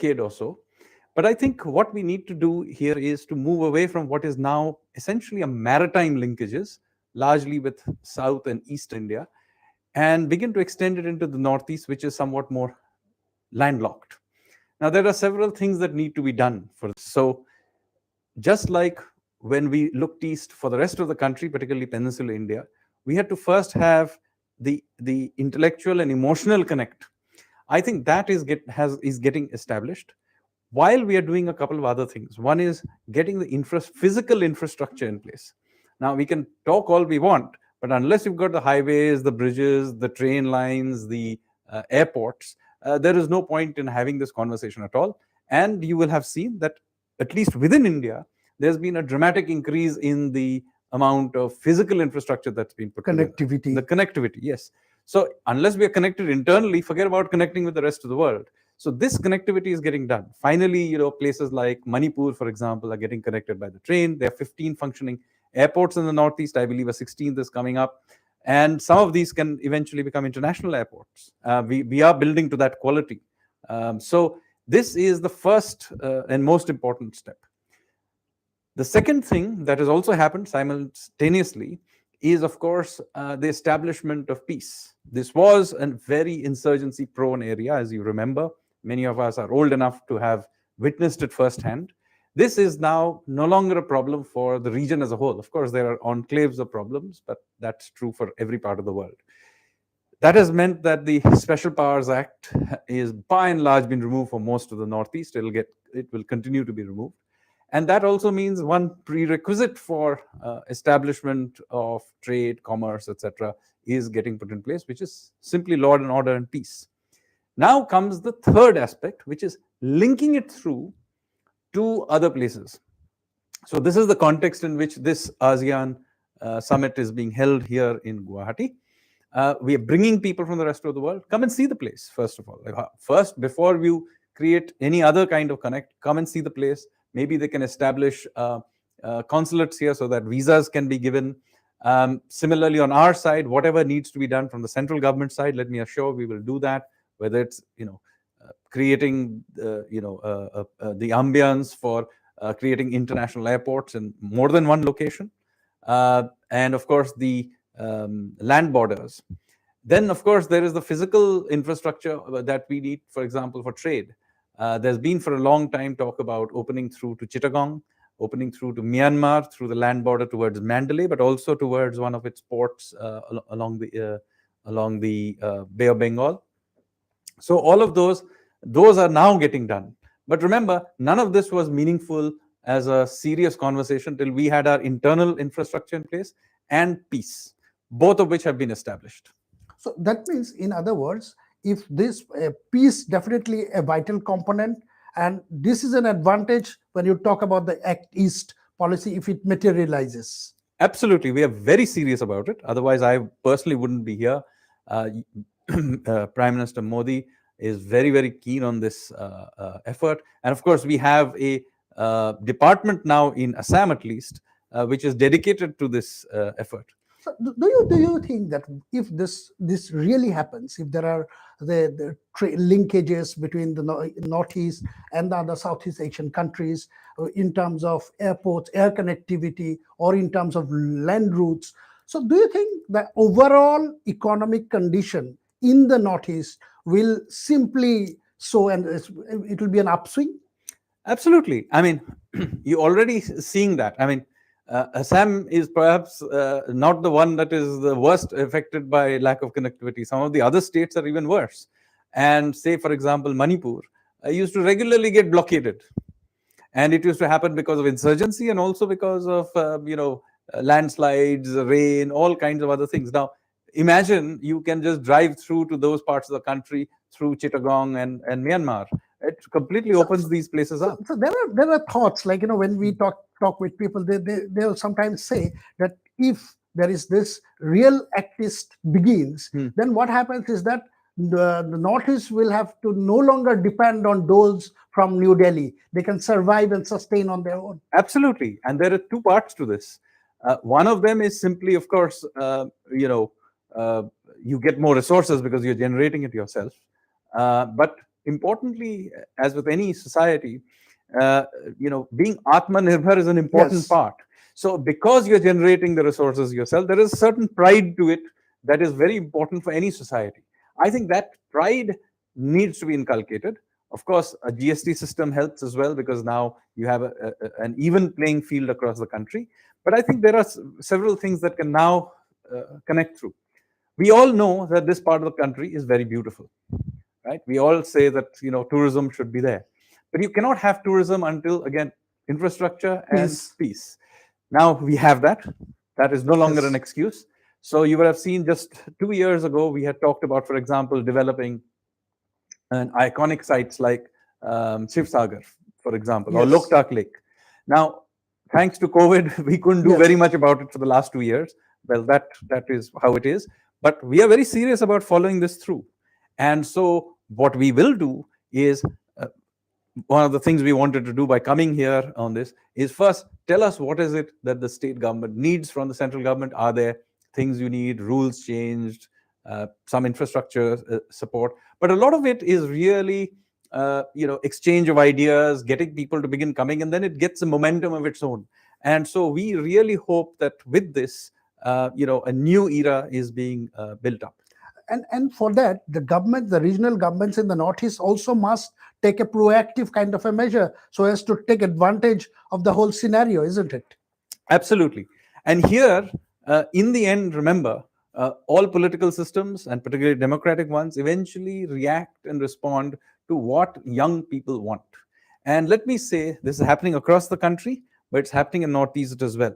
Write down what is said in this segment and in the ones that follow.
decade or so. But I think what we need to do here is to move away from what is now essentially a maritime linkages, largely with South and East India, and begin to extend it into the Northeast, which is somewhat more landlocked. Now, there are several things that need to be done for this. So, just like when we looked east for the rest of the country, particularly Peninsular India, we had to first have the intellectual and emotional connect. I think that is getting established, while we are doing a couple of other things. One is getting the physical infrastructure in place. Now, we can talk all we want, but unless you've got the highways, the bridges, the train lines, the airports, there is no point in having this conversation at all. And you will have seen that, at least within India, there's been a dramatic increase in the amount of physical infrastructure that's been put together. Connectivity. The connectivity, yes. So unless we are connected internally, forget about connecting with the rest of the world. So this connectivity is getting done. Finally, places like Manipur, for example, are getting connected by the train. There are 15 functioning airports in the Northeast. I believe a 16th is coming up. And some of these can eventually become international airports. We are building to that quality. So this is the first and most important step. The second thing that has also happened simultaneously is, of course, the establishment of peace. This was a very insurgency-prone area, as you remember. Many of us are old enough to have witnessed it firsthand. This is now no longer a problem for the region as a whole. Of course, there are enclaves of problems, but that's true for every part of the world. That has meant that the Special Powers Act is by and large been removed for most of the Northeast. It will continue to be removed. And that also means one prerequisite for establishment of trade, commerce, etc., is getting put in place, which is simply law and order and peace. Now comes the third aspect, which is linking it through to other places. So this is the context in which this ASEAN summit is being held here in Guwahati. We are bringing people from the rest of the world. Come and see the place, first of all. First, before you create any other kind of connect, come and see the place. Maybe they can establish consulates here so that visas can be given. Similarly, on our side, whatever needs to be done from the central government side, let me assure we will do that. Whether it's creating the ambience for creating international airports in more than one location, and of course the land borders. Then, of course, there is the physical infrastructure that we need, for example, for trade. There's been for a long time talk about opening through to Chittagong, opening through to Myanmar, through the land border towards Mandalay, but also towards one of its ports along the Bay of Bengal. So all of those are now getting done. But remember, none of this was meaningful as a serious conversation till we had our internal infrastructure in place and peace, both of which have been established. So that means, in other words, if this peace definitely a vital component, and this is an advantage when you talk about the Act East policy if it materializes. Absolutely, we are very serious about it. Otherwise, I personally wouldn't be here. Prime Minister Modi is very, very keen on this effort, and of course, we have a department now in Assam, at least, which is dedicated to this effort. So do you think that if this really happens, if there are the linkages between the Northeast and the other Southeast Asian countries in terms of airports, air connectivity, or in terms of land routes, so do you think the overall economic condition in the Northeast will simply so, and it will be an upswing? Absolutely. I mean, you're already seeing that. I mean, Assam is perhaps not the one that is the worst affected by lack of connectivity. Some of the other states are even worse. And say, for example, Manipur used to regularly get blockaded. And it used to happen because of insurgency and also because of, landslides, rain, all kinds of other things. Now, imagine you can just drive through to those parts of the country through Chittagong and Myanmar. It completely opens these places up. So there are thoughts like, when we talk with people, they'll sometimes say that if there is this real activist begins, then what happens is that the Northeast will have to no longer depend on those from New Delhi. They can survive and sustain on their own. Absolutely. And there are two parts to this. One of them is simply, of course, you get more resources because you're generating it yourself. But importantly, as with any society, uh, being Atmanirbhar is an important Yes. part. So because you're generating the resources yourself, there is a certain pride to it that is very important for any society. I think that pride needs to be inculcated. Of course, a GST system helps as well, because now you have an even playing field across the country. But I think there are several things that can now connect through. We all know that this part of the country is very beautiful, right? We all say that tourism should be there, but you cannot have tourism until, again, infrastructure and Peace. peace. Now we have that. That is no longer an Yes. excuse. So you would have seen just 2 years ago we had talked about, for example, developing an iconic sites like Shiv Sagar, for example, or Yes. Loktak Lake. Now, thanks to COVID, we couldn't do very Yes. much about it for the last 2 years. Well, that is how it is. But we are very serious about following this through. And so, what we will do is, one of the things we wanted to do by coming here on this is, first tell us what is it that the state government needs from the central government. Are there things you need, rules changed, some infrastructure support? But a lot of it is really exchange of ideas, getting people to begin coming, and then it gets a momentum of its own. And so we really hope that with this, a new era is being built up. And for that, the government, the regional governments in the Northeast also must take a proactive kind of a measure so as to take advantage of the whole scenario, isn't it? Absolutely. And here, in the end, remember, all political systems, and particularly democratic ones, eventually react and respond to what young people want. And let me say, this is happening across the country, but it's happening in Northeast as well.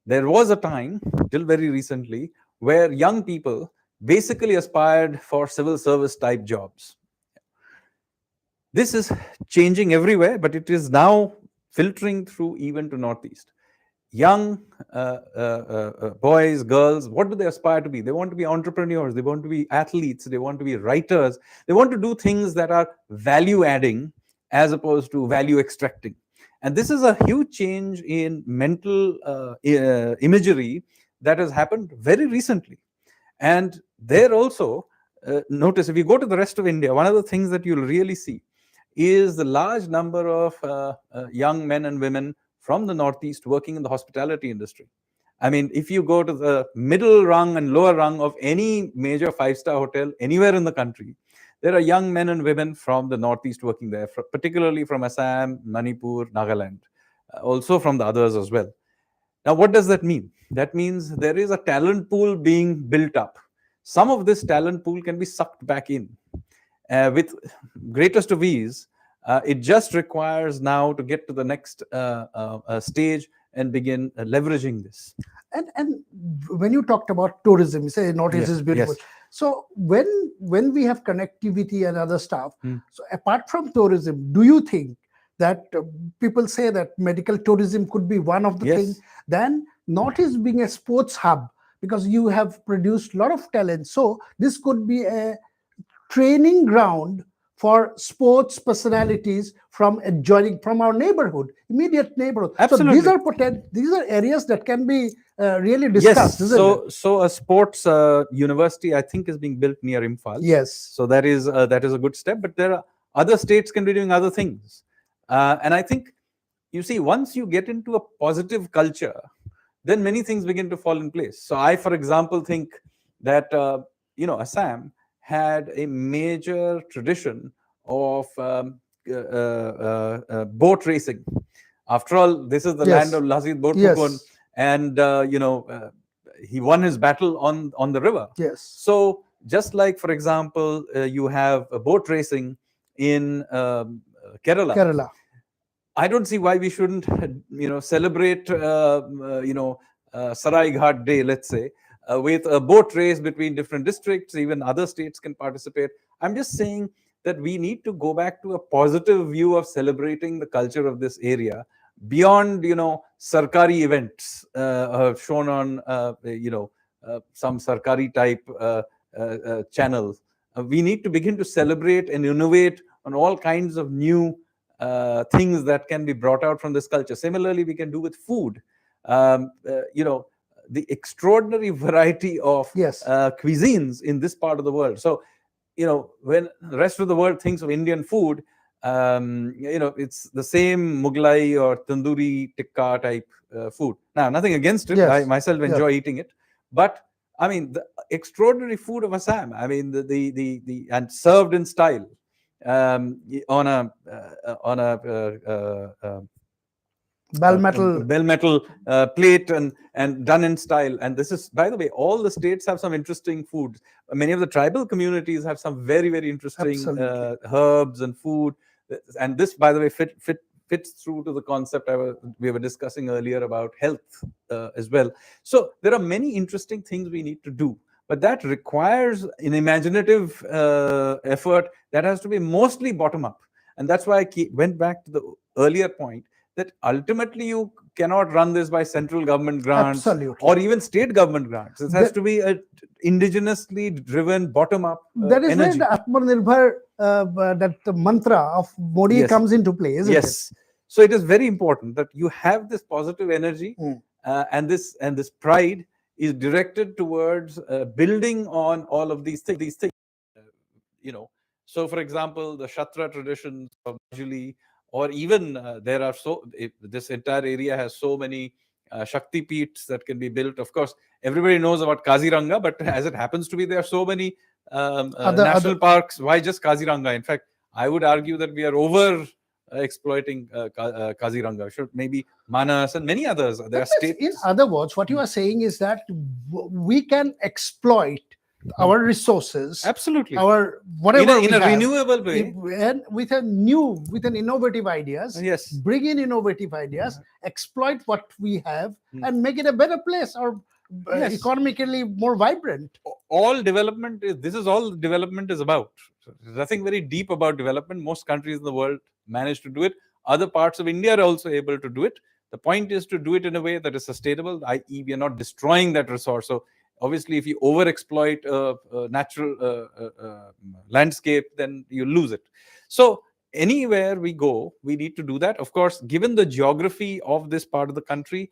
There was a time, till very recently, where young people basically aspired for civil service type jobs. This is changing everywhere, but it is now filtering through even to Northeast. Young boys, girls, what do they aspire to be? They want to be entrepreneurs, they want to be athletes, they want to be writers, they want to do things that are value adding as opposed to value extracting. And this is a huge change in mental imagery that has happened very recently. And there also, notice, if you go to the rest of India, one of the things that you'll really see is the large number of young men and women from the Northeast working in the hospitality industry. I mean, if you go to the middle rung and lower rung of any major five-star hotel anywhere in the country, there are young men and women from the Northeast working there, particularly from Assam, Manipur, Nagaland, also from the others as well. Now, what does that mean? That means there is a talent pool being built up. Some of this talent pool can be sucked back in with greatest of ease. It just requires now to get to the next stage and begin leveraging this. And when you talked about tourism, you say Northeast Yes, is beautiful. yes. So when we have connectivity and other stuff, Hmm. so apart from tourism, do you think that people say that medical tourism could be one of the Yes. things? Then Northeast being a sports hub, because you have produced a lot of talent, so this could be a training ground for sports personalities from adjoining, from our neighborhood, immediate neighborhood. So these Absolutely. are these are areas that can be really Yes. discussed, isn't it? So a sports university, I think, is being built near Imphal. Yes. So that is a good step. But there are other states can be doing other things, and I think, you see, once you get into a positive culture, then many things begin to fall in place. So I, for example, think that Assam had a major tradition of boat racing. After all, this is the land Yes. of Lazid Borphukon, Yes. and he won his battle on the river. Yes. So just like, for example, you have a boat racing in Kerala. Kerala. I don't see why we shouldn't, celebrate, Sarai Ghat Day, let's say, with a boat race between different districts. Even other states can participate. I'm just saying that we need to go back to a positive view of celebrating the culture of this area beyond, sarkari events shown on, some sarkari type channels. We need to begin to celebrate and innovate on all kinds of new things that can be brought out from this culture. Similarly, we can do with food. The extraordinary variety of Yes. cuisines in this part of the world. So when the rest of the world thinks of Indian food, it's the same Mughlai or tandoori tikka type food. Now, nothing against it. I Yes. myself Yes. enjoy eating it, but I mean, the extraordinary food of Assam. I mean, the and served in style, on a Bell metal. bell metal plate, and done in style. And this is, by the way, all the states have some interesting foods. Many of the tribal communities have some very, very interesting Absolutely. herbs and food. And this, by the way, fits through to the concept we were discussing earlier about health as well. So there are many interesting things we need to do, but that requires an imaginative effort that has to be mostly bottom up. And that's why I went back to the earlier point, that ultimately you cannot run this by central government grants Absolutely. or even state government grants. It has That- to be a indigenously driven bottom up that is where energy. the Atmanirbhar, that the mantra of Modi Yes. comes into play, isn't it? Yes. So it is very important that you have this positive energy, Mm. and this pride is directed towards building on all of these things. Uh, so for example, the Shatra traditions of Majuli, or even this entire area has so many Shakti Peeths that can be built. Of course, everybody knows about Kaziranga, but as it happens to be, there are so many national parks. Why just Kaziranga? In fact, I would argue that we are over exploiting Kaziranga. Should maybe Manas and many others. There are states. In other words, what you are saying is that we can exploit our resources, Absolutely, our whatever in we a have, renewable way, and with an innovative ideas. Yes. Bring in innovative ideas, exploit what we have, Hmm. and make it a better place, or Yes. economically more vibrant. All development is, this is all development is about. There's nothing very deep about development. Most countries in the world manage to do it. Other parts of India are also able to do it. The point is to do it in a way that is sustainable, i.e., we are not destroying that resource. So obviously, if you over exploit a natural landscape, then you lose it. So anywhere we go, we need to do that. Of course, given the geography of this part of the country,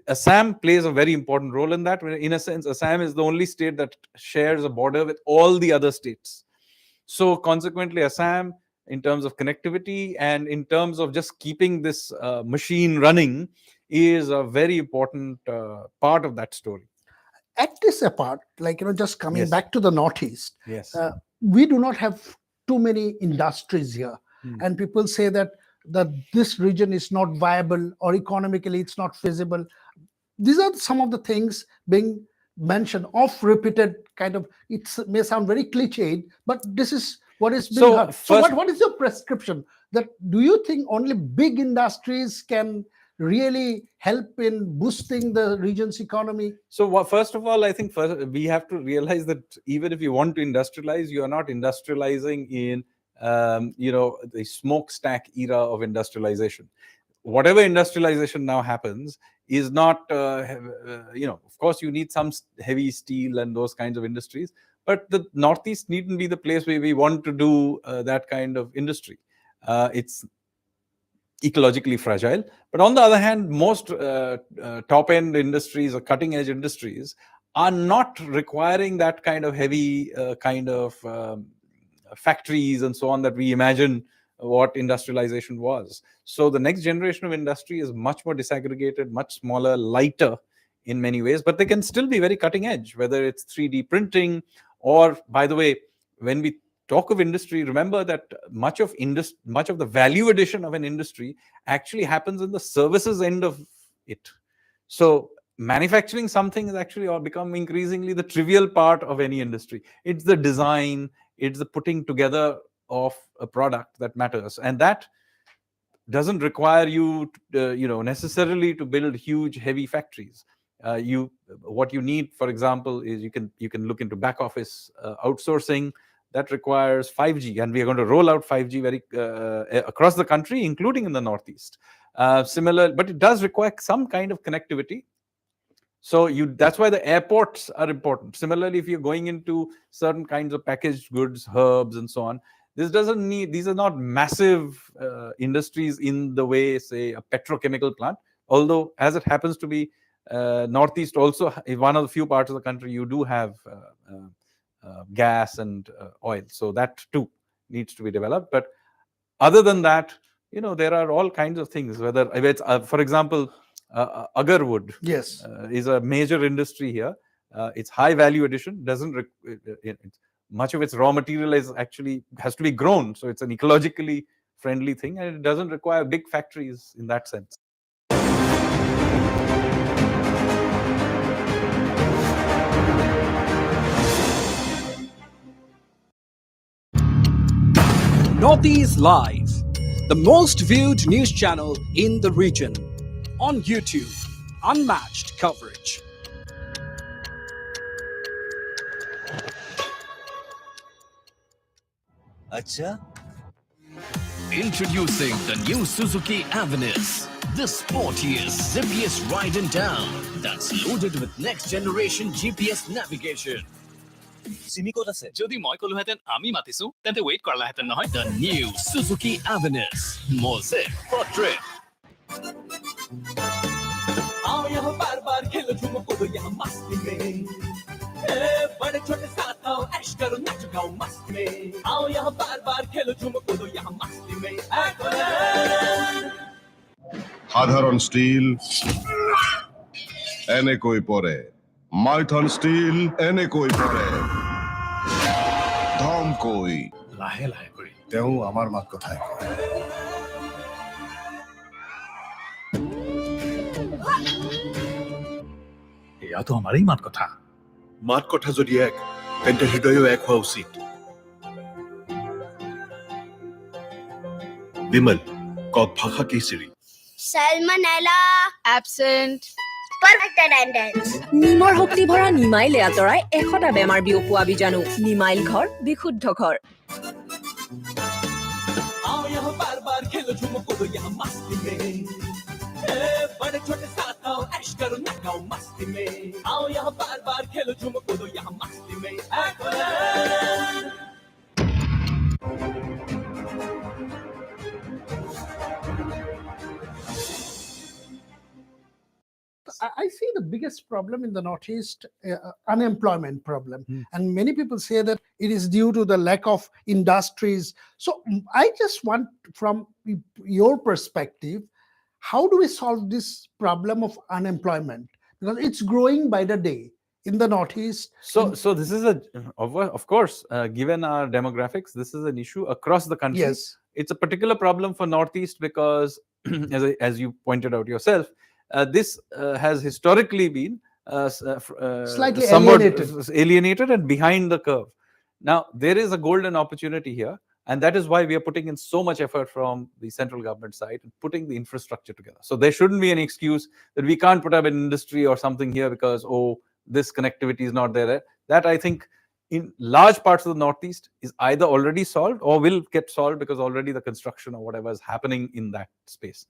Assam plays a very important role in that. In a sense, Assam is the only state that shares a border with all the other states. So consequently, Assam, in terms of connectivity and in terms of just keeping this machine running, is a very important part of that story. At this apart, just coming Yes. back to the Northeast, Yes. we do not have too many industries here. And people say that this region is not viable, or economically it's not feasible. These are some of the things being mentioned, off repeated, kind of. It may sound very cliched, but this is what is being heard. So what is your prescription? That do you think only big industries can really help in boosting the region's economy? So first of all, I think first we have to realize that even if you want to industrialize, you are not industrializing in the smokestack era of industrialization. Whatever industrialization now happens is not, of course, you need some heavy steel and those kinds of industries, but the Northeast needn't be the place where we want to do that kind of industry. It's ecologically fragile. But on the other hand, most top-end industries or cutting-edge industries are not requiring that kind of heavy factories and so on that we imagine what industrialization was. So the next generation of industry is much more disaggregated, much smaller, lighter in many ways, but they can still be very cutting edge, whether it's 3D printing or, by the way, when we talk of industry, remember that much of the value addition of an industry actually happens in the services end of it. So manufacturing something is actually become increasingly the trivial part of any industry. It's the design, it's the putting together of a product that matters, and that doesn't require you necessarily to build huge heavy factories. What you need, for example, is you can look into back office outsourcing. That requires 5G, and we are going to roll out 5G very across the country, including in the Northeast. Similar, but it does require some kind of connectivity. So that's why the airports are important. Similarly, if you're going into certain kinds of packaged goods, herbs, and so on, these are not massive industries in the way, say, a petrochemical plant. Although, as it happens to be, Northeast also is one of the few parts of the country you do have gas and oil. So that too needs to be developed. But other than that, there are all kinds of things. Whether it's, for example, agar wood Yes. is a major industry here. It's high value addition. Much of its raw material has to be grown, so it's an ecologically friendly thing, and it doesn't require big factories in that sense. Northeast Live, the most viewed news channel in the region. On YouTube, unmatched coverage. Acha? Introducing the new Suzuki Avenus, the sportiest, zippiest ride in town that's loaded with next generation GPS navigation. Simi ক'ত আছে? যদি মই কলোহেঁতেন আমি মাতিছো তেন্তে wait কৰালাহেঁতেন নহয়। The new Suzuki Avenus, more zip for trip. आओ यहाँ बार बार खेलो झूमो कूदो यहाँ मस्ती में, बड़े छोटे साथ आओ ऐश करो नाचो गाओ मस्ती में। आओ यहाँ बार बार खेलो झूमो कूदो यहाँ मस्ती में। সাধারণ স্টিল এনেকৈ পৰে, মাইথন স্টিল এনেকৈ পৰে, ধমকৈ লাহে লাহে কৰি তেওঁ আমাৰ মাত কথাই কয়। এয়াতো আমাৰেই মাত কথা। মাত কথা যদি এক, তেন্তে হৃদয়ো এক হোৱা উচিত। বিমল, কক ভাষা কেইচিৰি? Salmonella. Absent. Perfect attendance. নিমৰ শক্তি ভৰা নিমাইলে আঁতৰাই 100টা বেমাৰ বিয়পোৱা বীজাণু। নিমাইল ঘৰ বিশুদ্ধ ঘৰ। आओ यहाँ बार बार खेलो झूमो कूदो यहाँ मस्ती में, बड़े छोटे साथ आओ ऐश करो नाचो मस्ती में। आओ यहाँ बार बार खेलो झूमो कूदो यहाँ मस्ती में। I see the biggest problem in the Northeast, unemployment problem. And many people say that it is due to the lack of industries. So I just want, from your perspective, how do we solve this problem of unemployment? Because it's growing by the day in the Northeast. So this is of course, given our demographics, this is an issue across the country. Yes. It's a particular problem for Northeast because, as you pointed out yourself, this has historically been Slightly somewhat alienated and behind the curve. Now, there is a golden opportunity here, and that is why we are putting in so much effort from the central government side and putting the infrastructure together. So there shouldn't be any excuse that we can't put up an industry or something here because, this connectivity is not there. That, I think, in large parts of the Northeast is either already solved or will get solved because already the construction or whatever is happening in that space.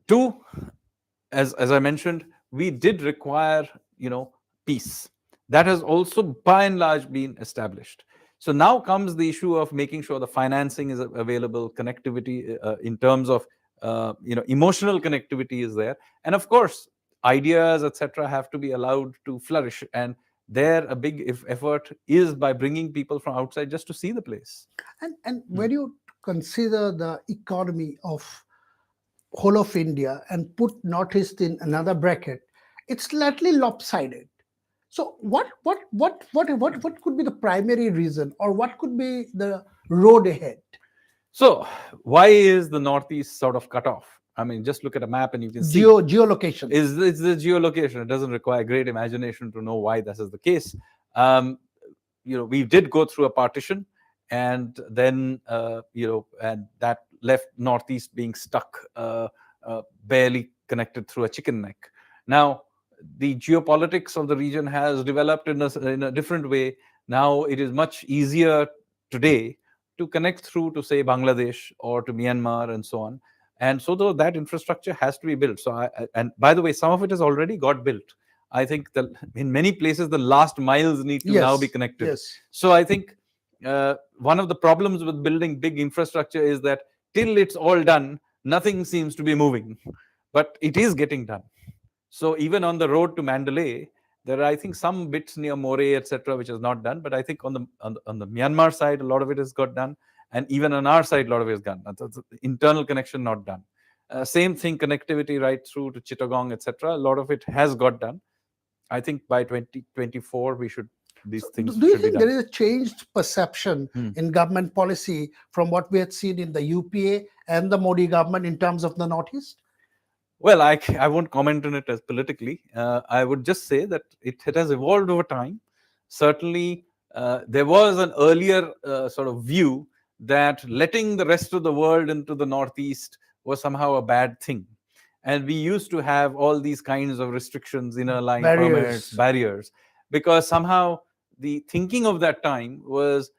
Two, as I mentioned, we did require, peace. That has also by and large been established. So now comes the issue of making sure the financing is available, connectivity in terms of, emotional connectivity is there. And of course, ideas, etc., have to be allowed to flourish. And there, a big effort is by bringing people from outside just to see the place. And when you consider the economy of whole of India and put Northeast in another bracket, it's slightly lopsided. So what could be the primary reason, or what could be the road ahead? So why is the Northeast sort of cut off? I mean, just look at a map and you can see Geolocation. It's the geolocation. It doesn't require great imagination to know why this is the case. We did go through a partition, and then and that left Northeast being stuck, barely connected through a chicken neck. Now, the geopolitics of the region has developed in a different way. Now it is much easier today to connect through to, say, Bangladesh or to Myanmar and so on. And so though that infrastructure has to be built. So and by the way, some of it has already got built. I think that in many places the last miles need to now be connected. Yes. So I think one of the problems with building big infrastructure is that till it's all done, nothing seems to be moving, but it is getting done. So even on the road to Mandalay, There are, I think, some bits near Moreh, etc., which is not done. But I think on the Myanmar side, a lot of it has got done, and even on our side, a lot of it is done. The internal connection not done. Same thing, connectivity right through to Chittagong, etc. A lot of it has got done. I think by 2024 these things do you should be think done. there is a changed perception in government policy from what we had seen in the UPA and the Modi government in terms of the Northeast? Well, I won't comment on it as politically. I would just say that it has evolved over time. Certainly, there was an earlier sort of view that letting the rest of the world into the Northeast was somehow a bad thing. And we used to have all these kinds of restrictions, inner line permits, barriers, because somehow the thinking of that time was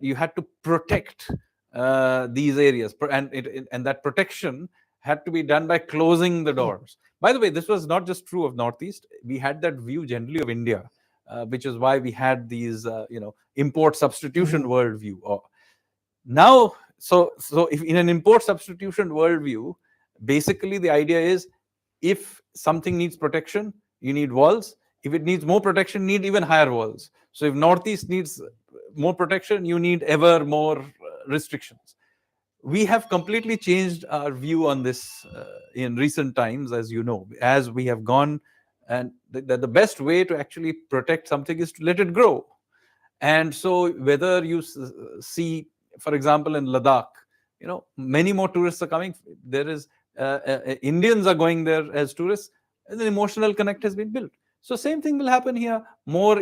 you had to protect these areas, and that protection had to be done by closing the doors. By the way, this was not just true of Northeast. We had that view generally of India, which is why we had these, import substitution worldview. Now, so if in an import substitution worldview, basically the idea is if something needs protection, you need walls. If it needs more protection, you need even higher walls. So if Northeast needs more protection, you need ever more restrictions. We have completely changed our view on this in recent times, as you know, as we have gone, and the best way to actually protect something is to let it grow. And so whether you see, for example, in Ladakh, many more tourists are coming. There is Indians are going there as tourists, and an emotional connect has been built. So same thing will happen here. More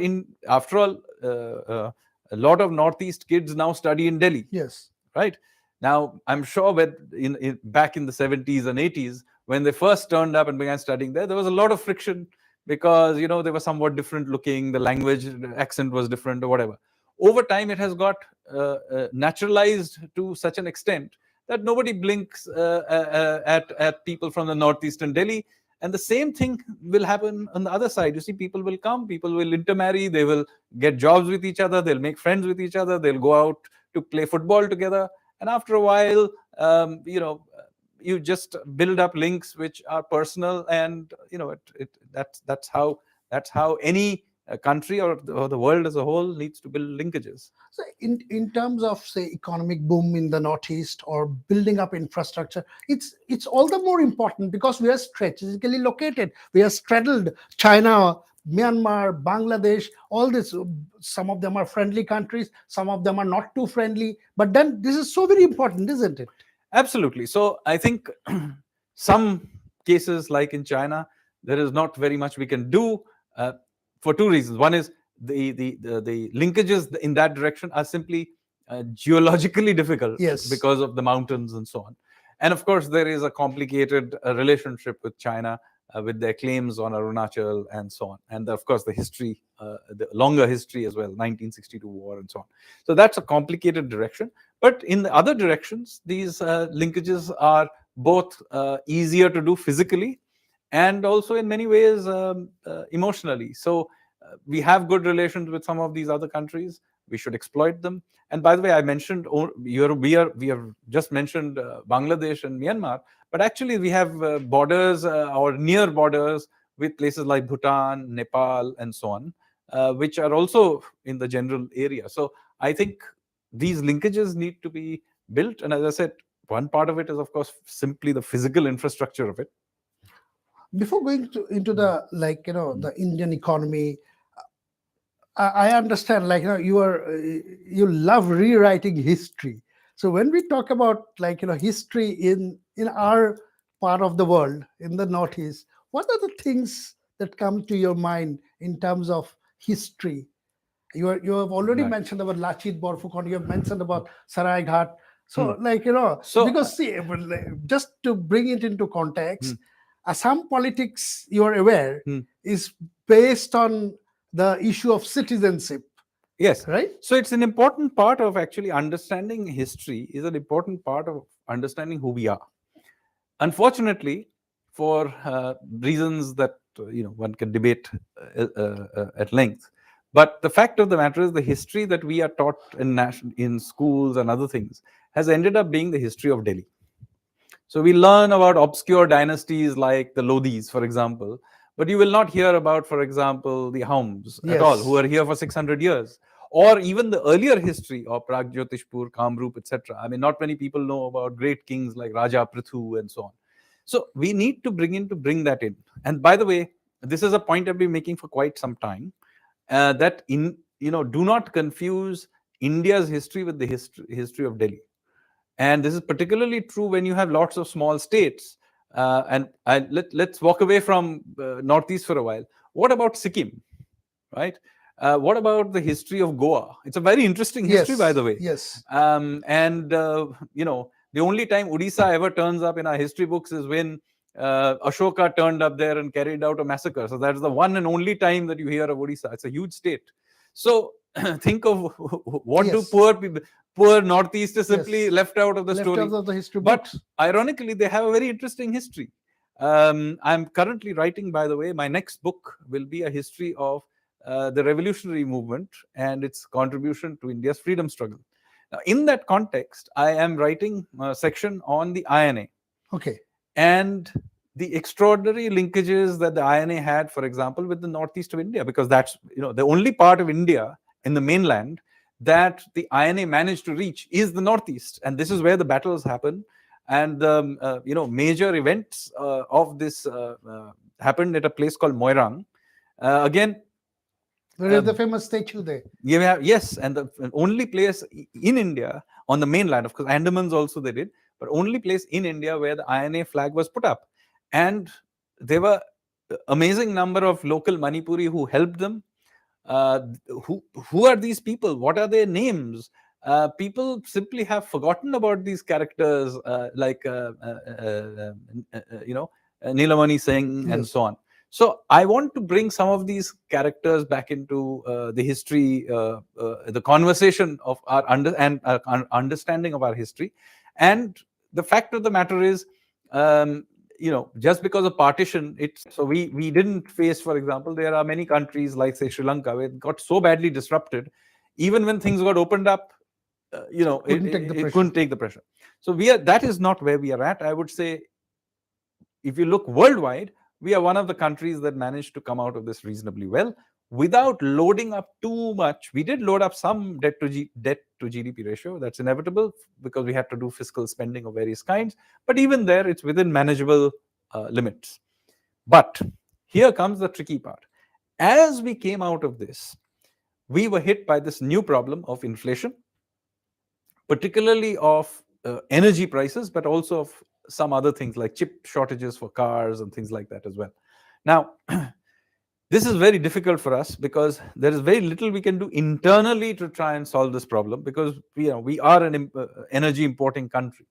after all, a lot of Northeast kids now study in Delhi. Yes. Right. Now, I'm sure that back in the 70s and 80s, when they first turned up and began studying there was a lot of friction because, they were somewhat different looking, the language, accent was different or whatever. Over time, it has got naturalized to such an extent that nobody blinks at people from the Northeastern Delhi. And the same thing will happen on the other side. You see, people will come, people will intermarry, they will get jobs with each other, they'll make friends with each other, they'll go out to play football together. And after a while, you just build up links which are personal, and that's how any country or the world as a whole needs to build linkages. So in terms of, say, economic boom in the Northeast or building up infrastructure, it's all the more important because we are strategically located. We are straddled China, Myanmar, Bangladesh, all this. Some of them are friendly countries, some of them are not too friendly. But then this is so very important, isn't it? Absolutely. So I think some cases like in China, there is not very much we can do for two reasons. One is the linkages in that direction are simply geologically difficult because of the mountains and so on. And of course, there is a complicated relationship with China with their claims on Arunachal and so on. And of course, the history, the longer history as well, 1962 war and so on. So that's a complicated direction. But in the other directions, these linkages are both easier to do physically and also in many ways emotionally. So we have good relations with some of these other countries. We should exploit them. And by the way, I mentioned we have just mentioned Bangladesh and Myanmar, but actually we have borders or near borders with places like Bhutan, Nepal, and so on, which are also in the general area. So I think these linkages need to be built. And as I said, one part of it is, of course, simply the physical infrastructure of it. Before going into the the Indian economy, I understand you love rewriting history. So when we talk about history in our part of the world, in the Northeast, what are the things that come to your mind in terms of history? You have already mentioned about Lachit Borphukan, you have mentioned about Sarai Ghat. So because see, just to bring it into context, Assam politics, you are aware, is based on the issue of citizenship. Yes. Right. So it's an important part of actually understanding history, is an important part of understanding who we are. Unfortunately, for reasons that one can debate at length, but the fact of the matter is the history that we are taught in schools and other things has ended up being the history of Delhi. So we learn about obscure dynasties like the Lodhis, for example, But you will not hear about, for example, the Huns at all, who Yes. are here for 600 years, or even the earlier history of Pragjotishpur, Kamrup, etc. I mean, not many people know about great kings like Raja Prithu and so on. So we need to bring that in. And by the way, this is a point I've been making for quite some time, that do not confuse India's history with the history of Delhi. And this is particularly true when you have lots of small states. Let's walk away from Northeast for a while. What about Sikkim, right? What about the history of Goa? It's a very interesting history, by the way. Yes. The only time Odisha ever turns up in our history books is when Ashoka turned up there and carried out a massacre. So that's the one and only time that you hear of Odisha. It's a huge state. So think of what do poor people, poor Northeast is simply left out of the story. Left out of the history but books. Ironically, they have a very interesting history. I'm currently writing, by the way, my next book will be a history of the revolutionary movement and its contribution to India's freedom struggle. Now, in that context, I am writing a section on the INA. Okay. And the extraordinary linkages that the INA had, for example, with the northeast of India, because that's the only part of India in the mainland that the INA managed to reach is the northeast, and this is where the battles happen. And major events of this happened at a place called Moirang. Again, where is the famous statue there? Yes, and the only place in India on the mainland, of course, Andamans also they did, but only place in India where the INA flag was put up. And there were amazing number of local Manipuri who helped them. Who are these people? What are their names? People simply have forgotten about these characters, like Nilamani Singh and so on. So I want to bring some of these characters back into the history, the conversation of our understanding of our history. And the fact of the matter is, just because of partition, we didn't face, for example, there are many countries like, say, Sri Lanka, where it got so badly disrupted, even when things got opened up, it couldn't take the pressure. So that is not where we are at. I would say, if you look worldwide, we are one of the countries that managed to come out of this reasonably well without loading up too much. We did load up some debt to GDP ratio. That's inevitable because we had to do fiscal spending of various kinds. But even there, it's within manageable limits. But here comes the tricky part. As we came out of this, we were hit by this new problem of inflation, particularly of energy prices, but also of some other things like chip shortages for cars and things like that as well. Now, this is very difficult for us because there is very little we can do internally to try and solve this problem, because we are an energy importing country.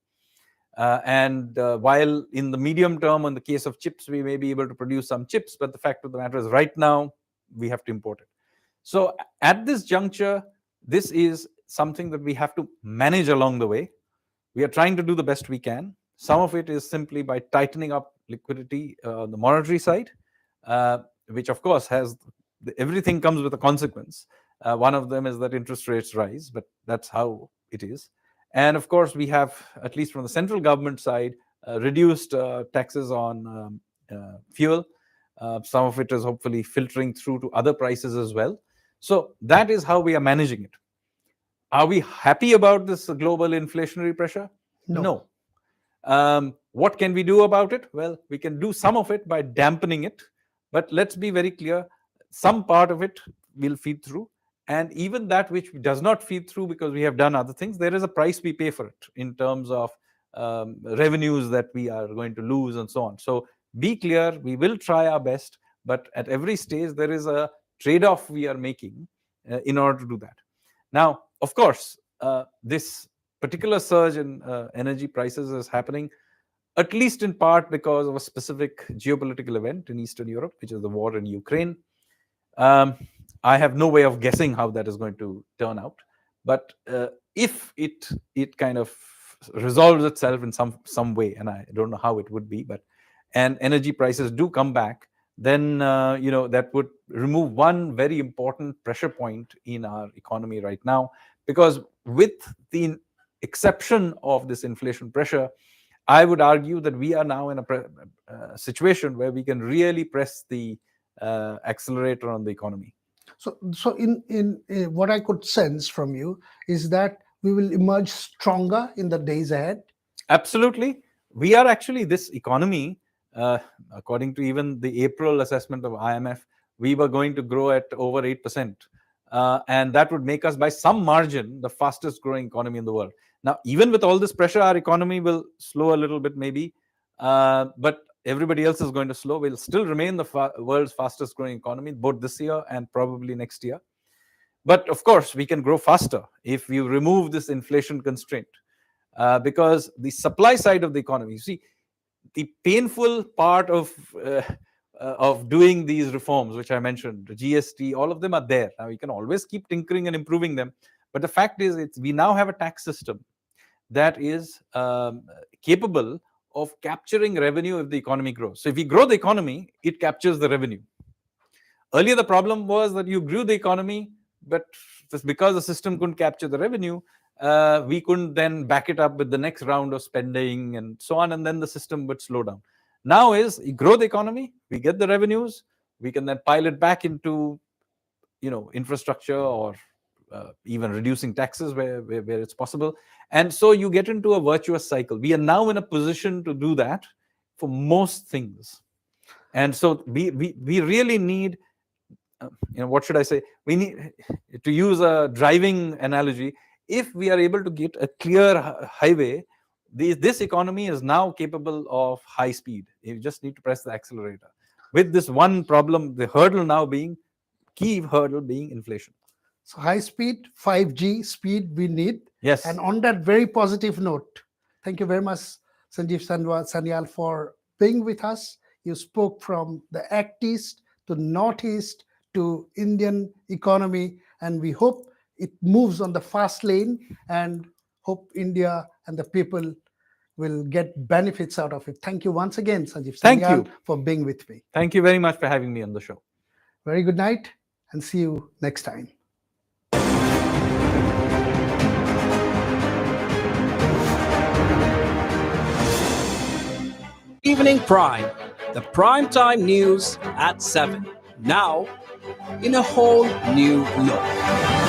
While in the medium term, in the case of chips, we may be able to produce some chips, but the fact of the matter is right now, we have to import it. So at this juncture, this is something that we have to manage along the way. We are trying to do the best we can. Some of it is simply by tightening up liquidity on the monetary side, which of course everything comes with a consequence. One of them is that interest rates rise, but that's how it is. And of course, we have, at least from the central government side, reduced taxes on fuel. Some of it is hopefully filtering through to other prices as well. So that is how we are managing it. Are we happy about this global inflationary pressure? No. What can we do about it? Well, we can do some of it by dampening it, but let's be very clear, some part of it will feed through, and even that which does not feed through because we have done other things, there is a price we pay for it in terms of revenues that we are going to lose and so on. So be clear, we will try our best, but at every stage there is a trade-off we are making in order to do that. Now, of course, this particular surge in energy prices is happening at least in part because of a specific geopolitical event in Eastern Europe, which is the war in Ukraine. I have no way of guessing how that is going to turn out, but if it kind of resolves itself in some way, and I don't know how it would be, and energy prices do come back, then that would remove one very important pressure point in our economy right now, because with the exception of this inflation pressure, I would argue that we are now in a situation where we can really press the accelerator on the economy. So in what I could sense from you is that we will emerge stronger in the days ahead. Absolutely. We are actually, this economy, according to even the April assessment of IMF, we were going to grow at over 8%. And that would make us, by some margin, the fastest growing economy in the world. Now, even with all this pressure, our economy will slow a little bit maybe, but everybody else is going to slow. We'll still remain the world's fastest growing economy, both this year and probably next year. But of course, we can grow faster if we remove this inflation constraint. Because the supply side of the economy, you see, the painful part of doing these reforms, which I mentioned, the GST, all of them are there. Now, you can always keep tinkering and improving them. But the fact is, we now have a tax system that is capable of capturing revenue if the economy grows. So if you grow the economy, it captures the revenue. Earlier, the problem was that you grew the economy, but just because the system couldn't capture the revenue, we couldn't then back it up with the next round of spending and so on, and then the system would slow down. Now is, you grow the economy, we get the revenues, we can then pile it back into, infrastructure, or even reducing taxes where it's possible. And so you get into a virtuous cycle. We are now in a position to do that for most things. And so we really need, what should I say? We need, to use a driving analogy, if we are able to get a clear highway, this economy is now capable of high speed. You just need to press the accelerator. With this one problem, the key hurdle being inflation. So high speed, 5G speed we need. Yes. And on that very positive note, thank you very much, Sanjeev Sanyal, for being with us. You spoke from the Act East to Northeast to Indian economy, and we hope it moves on the fast lane, and hope India and the people will get benefits out of it. Thank you once again, Sanjeev Sanyal, for being with me. Thank you very much for having me on the show. Very good night, and see you next time. Evening Prime, the primetime news at 7. Now, in a whole new look.